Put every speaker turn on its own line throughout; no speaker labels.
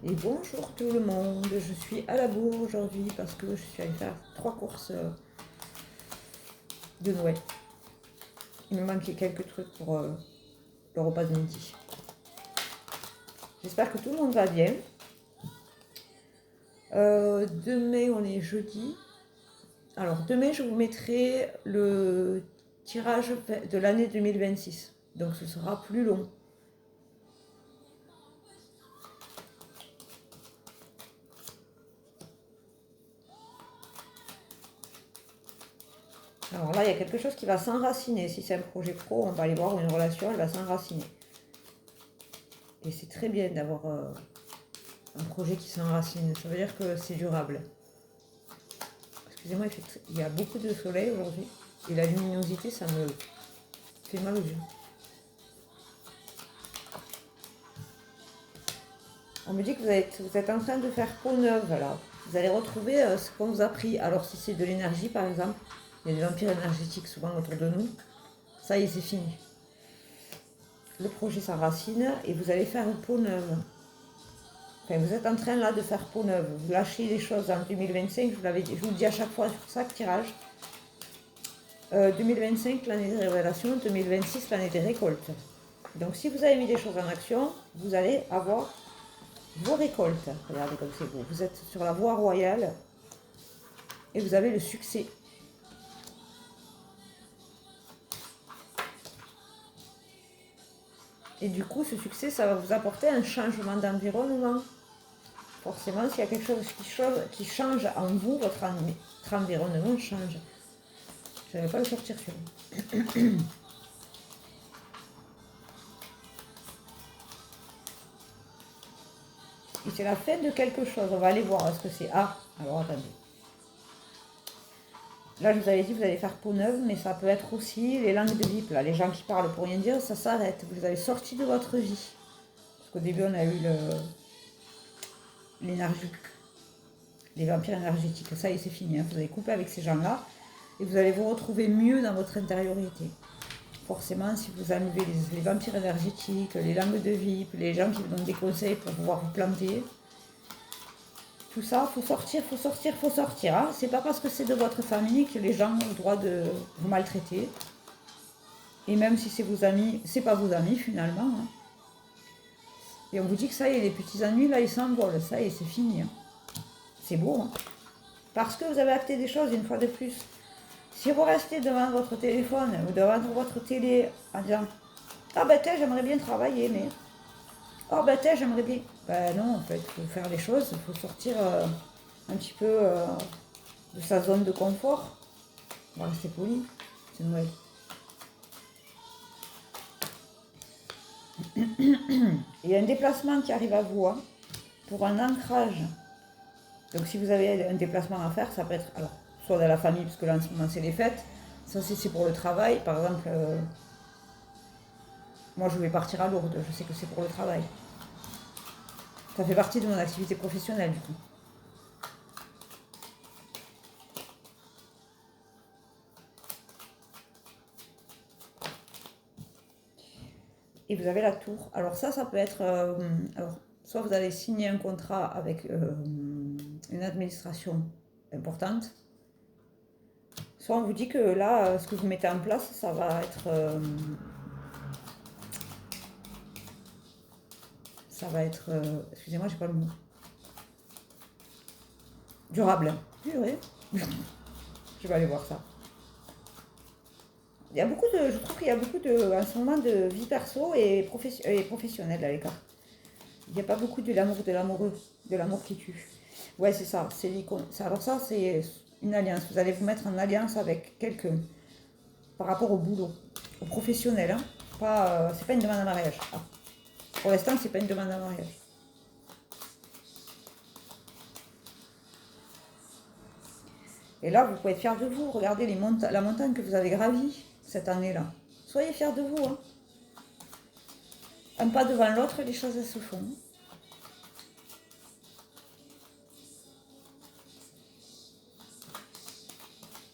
Et bonjour tout le monde, je suis à la bourre aujourd'hui parce que je suis allée faire 3 courses de Noël. Il me manquait quelques trucs pour le repas de midi. J'espère que tout le monde va bien. Demain on est jeudi. Alors demain je vous mettrai le tirage de l'année 2026. Donc ce sera plus long. Alors là, il y a quelque chose qui va s'enraciner. Si c'est un projet pro, on va aller voir où une relation, elle va s'enraciner. Et c'est très bien d'avoir un projet qui s'enracine. Ça veut dire que c'est durable. Excusez-moi, il y a beaucoup de soleil aujourd'hui. Et la luminosité, ça me fait mal aux yeux. On me dit que vous êtes en train de faire peau neuve, là. Vous allez retrouver ce qu'on vous a pris. Alors si c'est de l'énergie, par exemple, il y a des vampires énergétiques souvent autour de nous. Ça y est, c'est fini. Le projet s'enracine et vous allez faire une peau neuve. Enfin, vous êtes en train là de faire peau neuve. Vous lâchez les choses en 2025, je vous le dis à chaque fois sur chaque tirage. 2025, l'année des révélations, 2026, l'année des récoltes. Donc si vous avez mis des choses en action, vous allez avoir vos récoltes. Regardez comme c'est beau. Vous êtes sur la voie royale et vous avez le succès. Et du coup, ce succès, ça va vous apporter un changement d'environnement. Forcément, s'il y a quelque chose qui change en vous, votre environnement change. Je ne vais pas le sortir sur vous. Et c'est la fin de quelque chose. On va aller voir ce que c'est. Ah, alors attendez. Là, je vous avais dit, vous allez faire peau neuve, mais ça peut être aussi les langues de VIP. Là, les gens qui parlent pour rien dire, ça s'arrête. Vous les avez sortis de votre vie. Parce qu'au début, on a eu l'énergie. Les vampires énergétiques. Ça y est, c'est fini. Hein. Vous allez couper avec ces gens-là. Et vous allez vous retrouver mieux dans votre intériorité. Forcément, si vous enlevez les vampires énergétiques, les langues de VIP, les gens qui vous donnent des conseils pour pouvoir vous planter, tout ça, faut sortir, faut sortir, faut sortir. Hein. C'est pas parce que c'est de votre famille que les gens ont le droit de vous maltraiter. Et même si c'est vos amis, c'est pas vos amis finalement. Hein. Et on vous dit que ça y est, les petits ennuis là, ils s'envolent. Ça y est, c'est fini. Hein. C'est beau. Hein. Parce que vous avez acté des choses une fois de plus. Si vous restez devant votre téléphone ou devant votre télé en disant ah ben tiens, j'aimerais bien travailler, mais oh ben tiens, j'aimerais bien. Ben non, en fait, il faut faire les choses, il faut sortir un petit peu de sa zone de confort. On va rester poli, c'est Noël. Il y a un déplacement qui arrive à vous hein, pour un ancrage. Donc si vous avez un déplacement à faire, ça peut être alors soit dans la famille, parce que là en ce moment c'est les fêtes. Ça c'est pour le travail. Par exemple, moi je vais partir à Lourdes, je sais que c'est pour le travail. Ça fait partie de mon activité professionnelle du coup. Et vous avez la tour. Alors ça peut être... alors, soit vous allez signer un contrat avec une administration importante, soit on vous dit que là, ce que vous mettez en place, ça va être... excusez-moi, j'ai pas le mot. Durable. Purée. Je vais aller voir ça. Il y a beaucoup de, je trouve qu'il y a beaucoup de, en ce moment, de vie perso et professionnelle à l'écart. Il n'y a pas beaucoup de l'amour, de l'amoureux, de l'amour qui tue. Ouais, c'est ça, c'est l'icône. Alors ça, c'est une alliance. Vous allez vous mettre en alliance avec quelqu'un par rapport au boulot, au professionnel. Hein. C'est pas une demande en mariage. Ah. Pour l'instant, c'est pas une demande en mariage. Et là, vous pouvez être fiers de vous. Regardez la montagne que vous avez gravie cette année-là. Soyez fiers de vous. Hein. Un pas devant l'autre, les choses elles se font.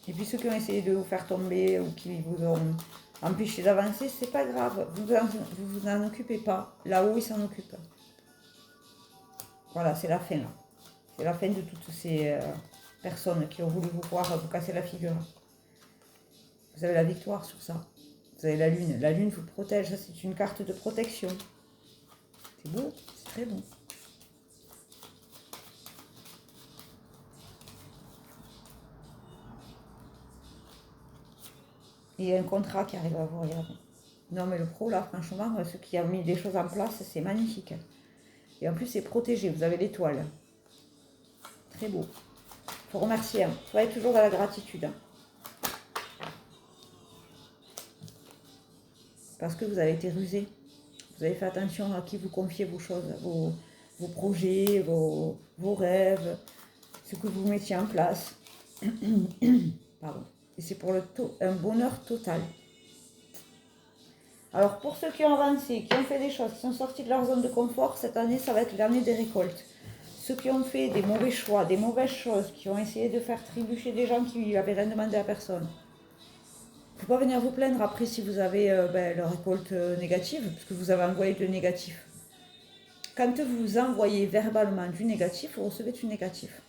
Et puis ceux qui ont essayé de vous faire tomber ou qui vous ont empêché d'avancer, c'est pas grave. Vous en occupez pas. Là-haut, ils s'en occupent. Voilà, c'est la fin là. C'est la fin de toutes ces personnes qui ont voulu vous voir vous casser la figure. Vous avez la victoire sur ça. Vous avez la lune. La lune vous protège. C'est une carte de protection. C'est beau. C'est très beau. Il y a un contrat qui arrive à vous regarder. Non mais le pro là, franchement, ceux qui ont mis des choses en place, c'est magnifique. Et en plus, c'est protégé. Vous avez l'étoile. Très beau. Il faut remercier. Soyez toujours dans la gratitude. Parce que vous avez été rusé. Vous avez fait attention à qui vous confiez vos choses, vos projets, vos rêves, ce que vous mettiez en place. Pardon. Et c'est pour un bonheur total. Alors pour ceux qui ont avancé, qui ont fait des choses, qui sont sortis de leur zone de confort, cette année, ça va être l'année des récoltes. Ceux qui ont fait des mauvais choix, des mauvaises choses, qui ont essayé de faire trébucher des gens qui n'avaient rien demandé à personne. Il ne faut pas venir vous plaindre après si vous avez la récolte négative, parce que vous avez envoyé de négatif. Quand vous envoyez verbalement du négatif, vous recevez du négatif.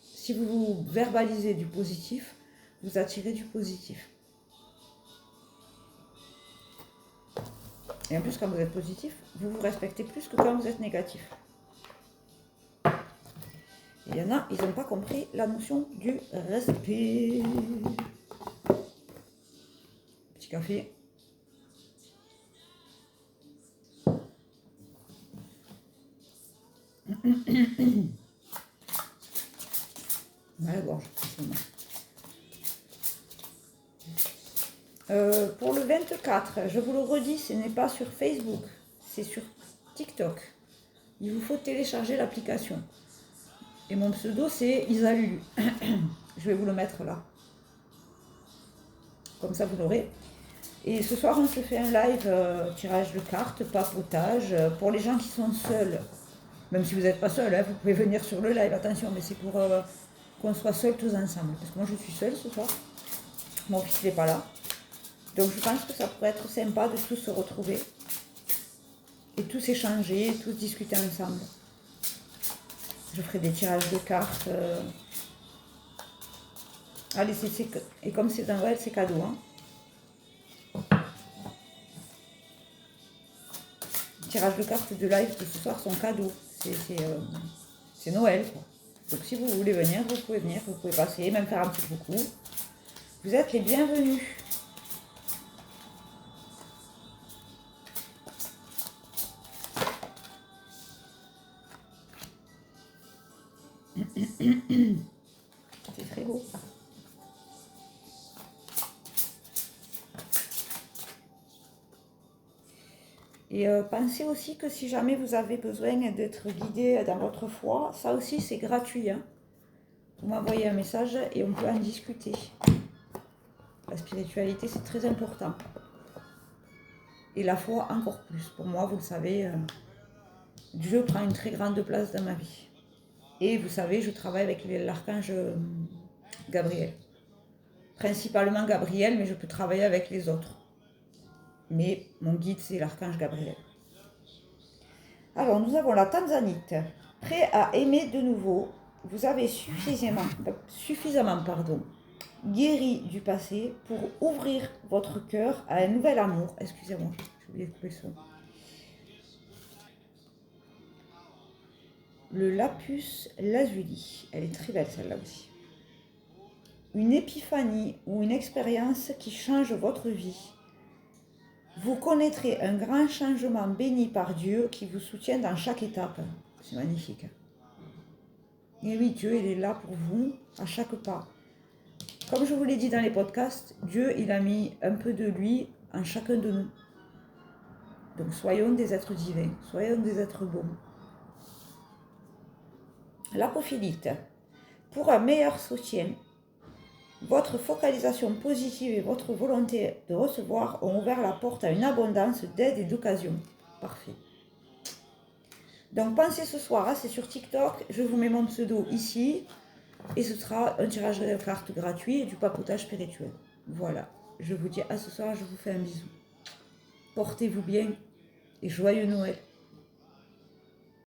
Si vous verbalisez du positif, vous attirez du positif. Et en plus, quand vous êtes positif, vous vous respectez plus que quand vous êtes négatif. Il y en a, ils n'ont pas compris la notion du respect. Petit café. Mal à la gorge. Pour le 24, je vous le redis, ce n'est pas sur Facebook, c'est sur TikTok. Il vous faut télécharger l'application. Et mon pseudo, c'est Isalu. Je vais vous le mettre là. Comme ça, vous l'aurez. Et ce soir, on se fait un live tirage de cartes, papotage. Pour les gens qui sont seuls, même si vous n'êtes pas seul, hein, vous pouvez venir sur le live, attention, mais c'est pour qu'on soit seuls tous ensemble. Parce que moi, je suis seule ce soir. Mon fils n'est pas là. Donc, je pense que ça pourrait être sympa de tous se retrouver. Et tous échanger, tous discuter ensemble. Je ferai des tirages de cartes. Allez, et comme c'est un Noël, c'est cadeau. Hein. Les tirages de cartes de live de ce soir sont cadeaux. C'est Noël, quoi. Donc si vous voulez venir, vous pouvez passer, même faire un petit coucou. Vous êtes les bienvenus. C'est très beau. Et pensez aussi que si jamais vous avez besoin d'être guidé dans votre foi, ça aussi c'est gratuit. Hein. Vous m'envoyez un message et on peut en discuter. La spiritualité, c'est très important. Et la foi encore plus. Pour moi, vous le savez, Dieu prend une très grande place dans ma vie. Et vous savez, je travaille avec l'archange Gabriel. Principalement Gabriel, mais je peux travailler avec les autres. Mais mon guide, c'est l'archange Gabriel. Alors, nous avons la Tanzanite. Prêt à aimer de nouveau, vous avez suffisamment guéri du passé pour ouvrir votre cœur à un nouvel amour. Excusez-moi, j'ai oublié de couper le son. Le lapis lazuli. Elle est très belle celle-là aussi. Une épiphanie ou une expérience qui change votre vie. Vous connaîtrez un grand changement béni par Dieu qui vous soutient dans chaque étape. C'est magnifique. Et oui, Dieu, il est là pour vous à chaque pas. Comme je vous l'ai dit dans les podcasts, Dieu, il a mis un peu de lui en chacun de nous. Donc soyons des êtres divins, soyons des êtres bons. L'apophilite. Pour un meilleur soutien, votre focalisation positive et votre volonté de recevoir ont ouvert la porte à une abondance d'aide et d'occasion. Parfait. Donc pensez ce soir, hein, c'est sur TikTok, je vous mets mon pseudo ici, et ce sera un tirage de cartes gratuit et du papotage spirituel. Voilà, je vous dis à ce soir, je vous fais un bisou. Portez-vous bien et joyeux Noël.